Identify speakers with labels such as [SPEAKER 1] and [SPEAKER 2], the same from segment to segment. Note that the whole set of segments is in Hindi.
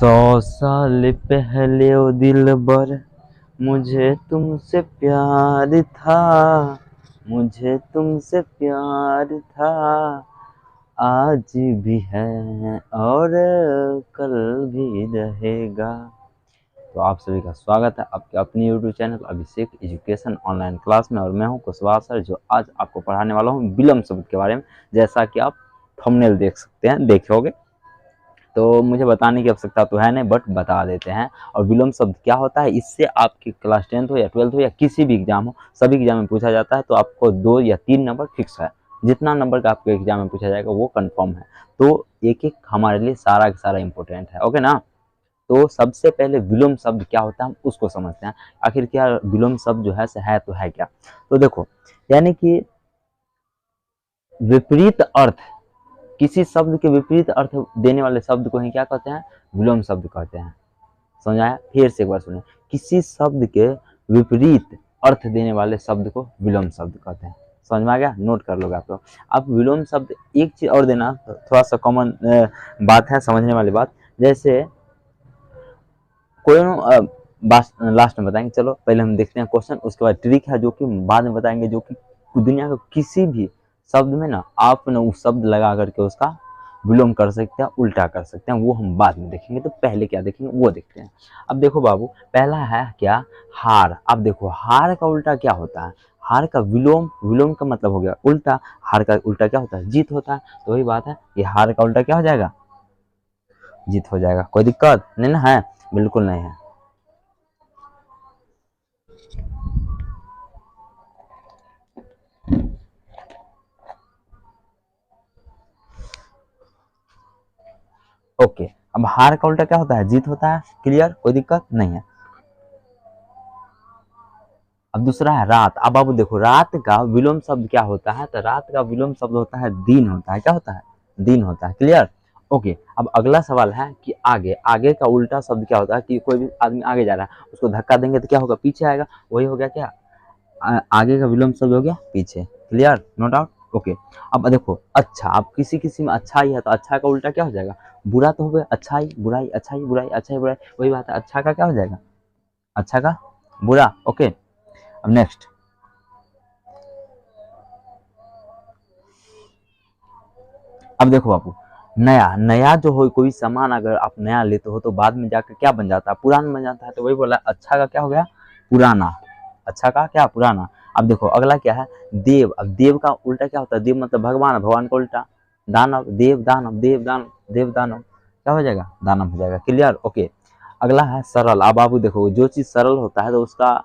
[SPEAKER 1] 100 साल पहले ओ दिलबर, मुझे तुमसे प्यार था, मुझे तुमसे प्यार था, आज भी है और कल भी रहेगा। तो आप सभी का स्वागत है आपके अपने YouTube चैनल अभिषेक एजुकेशन ऑनलाइन क्लास में, और मैं हूं कुशवाहा सर, जो आज आपको पढ़ाने वाला हूं विलंब शब्द के बारे में। जैसा कि आप थंबनेल देख सकते हैं, देखे होंगे, तो मुझे बताने की आवश्यकता तो है नहीं, बट बता देते हैं। और विलोम शब्द क्या होता है, इससे आपकी क्लास 10th हो या 12th हो या किसी भी एग्जाम हो, सभी एग्जाम में पूछा जाता है। तो आपको 2 या 3 नंबर फिक्स है, जितना नंबर का आपके एग्जाम में पूछा जाएगा वो कंफर्म है। तो एक एक हमारे लिए सारा का सारा इंपॉर्टेंट है, ओके ना। तो सबसे पहले विलोम शब्द क्या होता है हम उसको समझते हैं। आखिर क्या विलोम शब्द जो है तो है क्या। तो देखो, यानी कि विपरीत अर्थ, किसी शब्द के विपरीत अर्थ देने वाले शब्द को ही क्या कहते हैं, विलोम शब्द कहते हैं। समझ आया? फिर से एक बार सुने, किसी शब्द के विपरीत अर्थ देने वाले शब्द को विलोम शब्द कहते हैं। समझ में आ गया? नोट कर लोगे आप लोग। अब विलोम शब्द एक चीज और देना, थोड़ा सा कॉमन बात है, समझने वाली बात। जैसे कोई लास्ट में बताएंगे, चलो पहले हम देखते हैं क्वेश्चन, उसके बाद ट्रिक है जो कि बाद में बताएंगे, जो कि दुनिया के किसी भी शब्द में ना आप ना उस शब्द लगा करके उसका विलोम कर सकते हैं, उल्टा कर सकते हैं, वो हम बाद में देखेंगे। तो पहले क्या देखेंगे वो देखते हैं। अब देखो बाबू, पहला है क्या, हार। अब देखो, हार का उल्टा क्या होता है, हार का विलोम, विलोम का मतलब हो गया उल्टा, हार का उल्टा क्या होता है, जीत होता है। तो वही बात है, ये हार का उल्टा क्या हो जाएगा, जीत हो जाएगा। कोई दिक्कत नहीं ना है, बिल्कुल नहीं है। ओके, अब हार का उल्टा क्या होता है, जीत होता है। क्लियर, कोई दिक्कत नहीं है। अब दूसरा है रात। अब बाबू देखो, रात का विलोम शब्द क्या होता है, तो रात का विलोम शब्द होता है दिन होता है। क्या होता है, दिन होता है। Clear, okay. अब अगला सवाल है कि आगे, आगे का उल्टा शब्द क्या होता है, कि कोई भी आदमी आगे जा रहा है, उसको धक्का देंगे तो क्या होगा, पीछे आएगा। वही हो गया क्या, आगे का विलोम शब्द हो गया पीछे। Clear, no doubt, okay. अब देखो, अच्छा, अब किसी किसी में अच्छा ही है, तो अच्छा का उल्टा क्या हो जाएगा, बुरा तो हो गया, अच्छाई बुराई, अच्छाई बुराई, अच्छाई बुराई, वही बात है। अच्छा का क्या हो जाएगा, अच्छा का बुरा, ओके। अब नेक्स्ट, अब देखो बाबू, नया, नया जो हो, कोई सामान अगर आप नया लेते हो तो बाद में जाकर क्या बन जाता है, पुराना बन जाता है। तो वही बोला, अच्छा का क्या हो गया, पुराना। अच्छा का क्या, पुराना। अब देखो अगला क्या है, देव। अब देव का उल्टा क्या होता है, देव मतलब भगवान, भगवान का उल्टा दानव, देव दानव, देव दानव, देव दानव, क्या हो जाएगा, दानव हो जाएगा। Clear, okay. अगला है सरल। अब बाबू देखो, जो चीज सरल होता है तो उसका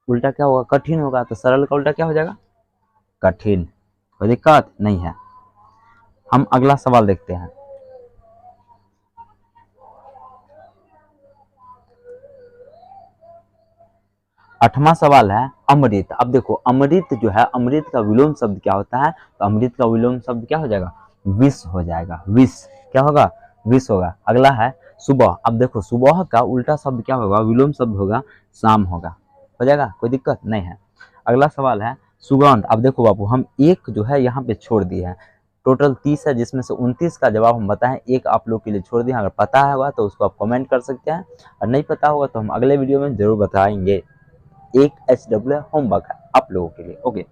[SPEAKER 1] उल्टा क्या होगा, कठिन होगा। तो सरल का उल्टा क्या हो जाएगा, कठिन। कोई दिक्कत नहीं है। हम अगला सवाल देखते हैं। 8वां सवाल है अमृत। अब देखो, अमृत जो है, अमृत का विलोम शब्द क्या होता है, तो अमृत का विलोम शब्द क्या हो जाएगा, विष हो जाएगा। विष क्या होगा, विष होगा। अगला है सुबह। अब देखो, सुबह का उल्टा शब्द क्या होगा, विलोम शब्द होगा शाम होगा। हो जाएगा, कोई दिक्कत नहीं है। अगला सवाल है सुगंध। अब देखो बाबू, हम एक जो है यहाँ पे छोड़ दिए हैं, टोटल 30 है, जिसमें से 29 का जवाब हम बताएं, एक आप लोग के लिए छोड़ दिए। अगर पता होगा तो उसको आप कमेंट कर सकते हैं, और नहीं पता होगा तो हम अगले वीडियो में जरूर बताएंगे। एक HW होमवर्क है आप लोगों के लिए, ओके।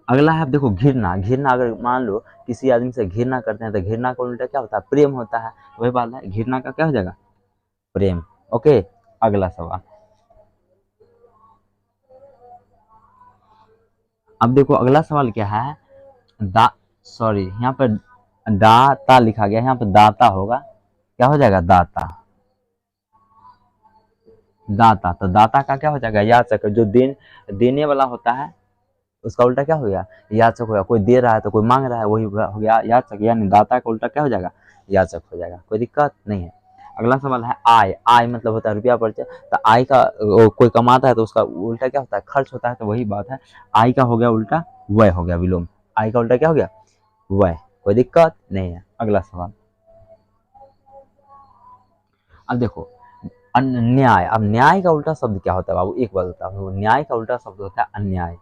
[SPEAKER 1] अगला है, देखो घृणा। घृणा, अगर मान लो किसी आदमी से घृणा करते हैं तो घृणा का उल्टा क्या होता है, प्रेम होता है। वही बात है, घृणा का क्या हो जाएगा, प्रेम, ओके। अगला सवाल, अब देखो अगला सवाल क्या है, दा सॉरी, यहाँ पर दाता लिखा गया, यहाँ पर दाता होगा, क्या हो जाएगा, दाता, दाता। तो दाता का क्या हो जाएगा, याचक। जो देने वाला होता है उसका उल्टा क्या हो गया, याचक हो गया। कोई दे रहा है तो कोई मांग रहा है, वही हो गया याचक। यानी दाता का उल्टा क्या हो जाएगा, याचक हो जाएगा। कोई दिक्कत नहीं है। अगला सवाल है आय। आय मतलब होता है रुपया परिचय। तो आय का कोई कमाता है तो उसका उल्टा क्या होता है, खर्च होता है। तो वही बात है, आय का हो गया उल्टा व्यय हो गया, विलोम। आय का उल्टा क्या हो गया, व्यय। कोई दिक्कत नहीं है। अगला सवाल, अब देखो अन्याय। अब न्याय का उल्टा शब्द क्या होता है बाबू, एक बात होता है, न्याय का उल्टा शब्द होता है अन्याय।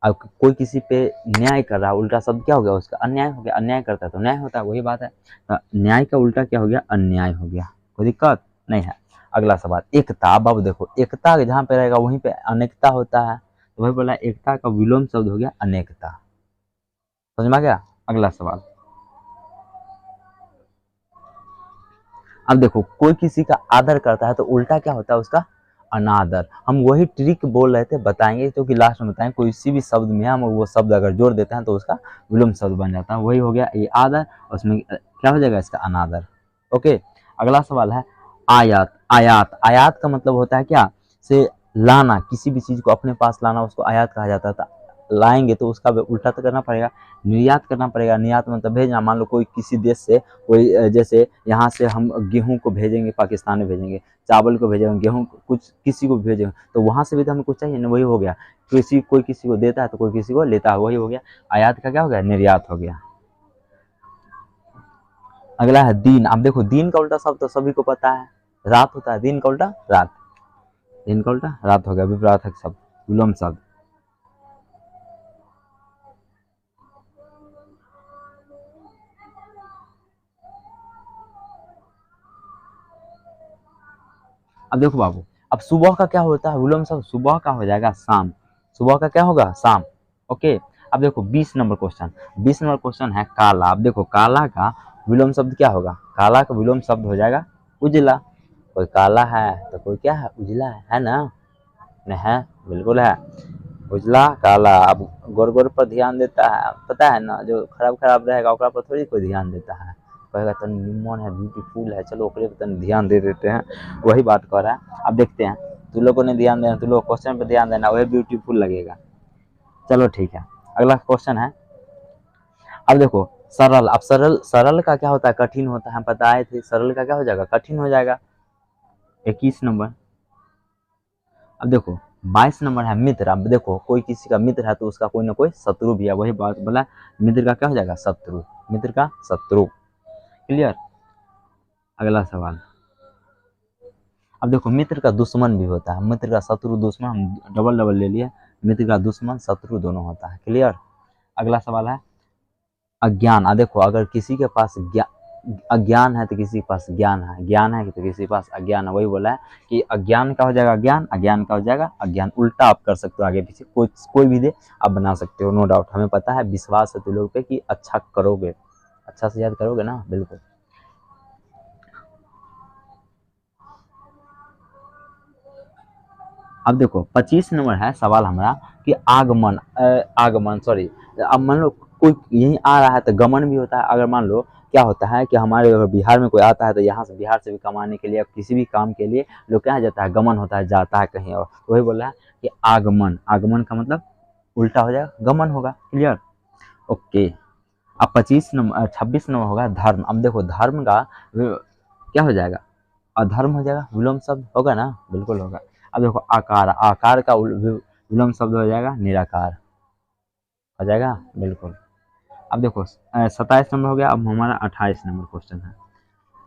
[SPEAKER 1] अब कोई किसी पे न्याय कर रहा है, उल्टा शब्द क्या हो गया उसका, अन्याय हो गया। अन्याय करता है तो न्याय होता है, वही बात है। तो न्याय का उल्टा क्या हो गया, अन्याय हो गया। कोई दिक्कत नहीं है। अगला सवाल, एकता। अब देखो एकता जहाँ पे रहेगा वहीं पे अनेकता होता है, तो वही बोला एकता का विलोम शब्द हो गया अनेकता। समझ में आ गया। अगला सवाल, अब देखो कोई किसी का आदर करता है तो उल्टा क्या होता है उसका, अनादर। हम वही ट्रिक बोल रहे थे, बताएंगे तो कि लास्ट में बताएंगे। कोई किसी भी शब्द में हम वो शब्द अगर जोड़ देते हैं तो उसका विलोम शब्द बन जाता है। वही हो गया ये आदर, उसमें क्या हो जाएगा इसका अनादर। ओके। अगला सवाल है आयात। आयात, आयात का मतलब होता है क्या, से लाना, किसी भी चीज को अपने पास लाना, उसको आयात कहा जाता था। लाएंगे तो उसका उल्टा तो करना पड़ेगा, निर्यात करना पड़ेगा। निर्यात मतलब भेजना। मान लो कोई किसी देश से कोई, जैसे यहाँ से हम गेहूं को भेजेंगे पाकिस्तान में भेजेंगे, चावल को भेजेंगे, गेहूं कुछ किसी को भेजेंगे, तो वहां से भी तो हमें कुछ चाहिए ना। वही हो गया, किसी कोई किसी को देता है तो कोई किसी को लेता है, वही हो गया। आयात का क्या हो गया, निर्यात हो गया। अगला है दीन। अब देखो दीन का उल्टा शब्द तो सभी को पता है, रात होता है। दीन का उल्टा रात, दिन का उल्टा रात हो गया, विपरीत शब्द, विलोम शब्द। अब देखो बाबू, अब सुबह का क्या होता है विलोम शब्द, सुबह का हो जाएगा शाम। सुबह का क्या होगा, शाम। ओके। अब देखो 20 नंबर क्वेश्चन, 20 नंबर क्वेश्चन है काला। अब देखो काला का विलोम शब्द क्या होगा, काला का विलोम शब्द हो जाएगा उजला। कोई काला है तो कोई क्या है, उजला है ना, नहीं है, बिल्कुल है। उजला काला। अब गोर गोर पर ध्यान देता है, पता है ना, जो खराब खराब रहेगा ओकरा पर थोड़ी कोई ध्यान देता है। कहेगा तो निमन है, ब्यूटीफुल है, चलो ओकरे पर ध्यान दे देते हैं, वही बात कर रहा है। अब देखते हैं, तू लोगों ने ध्यान देना, तू लोग क्वेश्चन पे ध्यान देना, वही ब्यूटीफुल लगेगा। चलो ठीक है। अगला क्वेश्चन है, अब देखो सरल। अब सरल, सरल का क्या होता है, कठिन होता है, बताए थे। सरल का क्या हो जाएगा, कठिन हो जाएगा। 21 नंबर। अब देखो 22 नंबर है मित्र। अब देखो कोई किसी का मित्र है तो उसका कोई ना कोई शत्रु भी है, वही बात बोला, मित्र का क्या हो जाएगा, शत्रु। मित्र का शत्रु। क्लियर। अगला सवाल, अब देखो मित्र का दुश्मन भी होता है, मित्र का शत्रु दुश्मन, हम डबल डबल ले लिए। मित्र का दुश्मन शत्रु दोनों होता है। क्लियर। अगला सवाल है अज्ञान। देखो अगर किसी के पास अज्ञान है तो किसी के पास ज्ञान है, ज्ञान है तो किसी के पास अज्ञान है। वही बोला है कि अज्ञान का हो जाएगा ज्ञान, अज्ञान का हो जाएगा अज्ञान। उल्टा आप कर सकते हो, आगे पीछे कोई भी दे आप बना सकते हो, नो डाउट। हमें पता है, विश्वास है तुम लोग पे कि अच्छा करोगे, अच्छा से याद करोगे ना, बिल्कुल। अब देखो 25 नंबर है सवाल हमारा कि आगमन, आगमन सॉरी। अब मान लो कोई यहीं आ रहा है तो गमन भी होता है। अगर मान लो क्या होता है कि हमारे अगर बिहार में कोई आता है तो यहाँ से, बिहार से भी कमाने के लिए, किसी भी काम के लिए लोग क्या जाता है, गमन होता है, जाता है कहीं और। तो वही बोला है कि आगमन, आगमन का मतलब उल्टा हो जाएगा, गमन होगा। क्लियर। ओके। अब 26 नंबर होगा धर्म। अब देखो धर्म का क्या हो जाएगा, अधर्म हो जाएगा, विलोम शब्द होगा ना, बिल्कुल होगा। अब देखो आकार, आकार का विलोम शब्द हो जाएगा निराकार, हो जाएगा, बिल्कुल। अब देखो 27 नंबर हो गया। अब हमारा 28 नंबर क्वेश्चन है।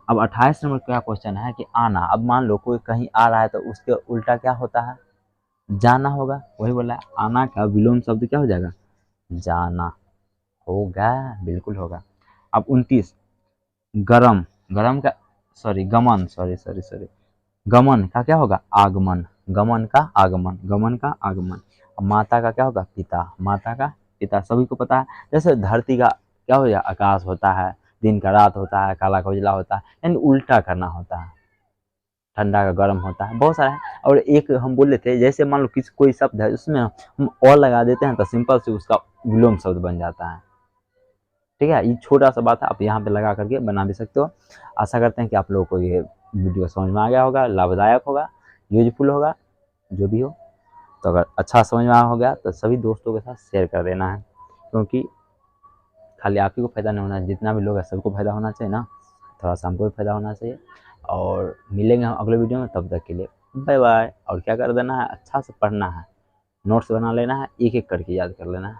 [SPEAKER 1] अब 28 नंबर क्या क्वेश्चन है कि आना। अब मान लो कोई कहीं आ रहा है तो उसके उल्टा क्या होता है, जाना होगा। वही बोला है आना का विलोम शब्द क्या हो जाएगा, जाना। होगा, बिल्कुल होगा। अब 29 गरम, गरम का सॉरी गमन, सॉरी सॉरी सॉरी, गमन का क्या होगा, आगमन। गमन का आगमन, गमन का आगमन। अब माता का क्या होगा, पिता। माता का पिता, सभी को पता है। जैसे धरती का क्या हो जाए, आकाश होता है, दिन का रात होता है, काला का उजला होता है, यानी उल्टा करना होता है। ठंडा का गर्म होता है, बहुत सारा है। और एक हम बोले थे, जैसे मान लो किसी कोई शब्द है उसमें हम और लगा देते हैं तो सिंपल से उसका विलोम शब्द बन जाता है। ठीक है, ये छोटा सा बात है, आप यहाँ पे लगा करके बना भी सकते हो। आशा करते हैं कि आप लोगों को ये वीडियो समझ में आ गया होगा, लाभदायक होगा, यूजफुल होगा, जो भी हो। तो अगर अच्छा समझ में आ हो गया तो सभी दोस्तों के साथ शेयर कर देना है, क्योंकि खाली आप ही को फ़ायदा नहीं होना, जितना भी लोग है सबको फ़ायदा होना चाहिए ना, थोड़ा सा हमको भी फ़ायदा होना चाहिए। और मिलेंगे हम अगले वीडियो में, तब तक के लिए बाय बाय। और क्या कर देना है, अच्छा से पढ़ना है, नोट्स बना लेना है, एक एक करके याद कर लेना है।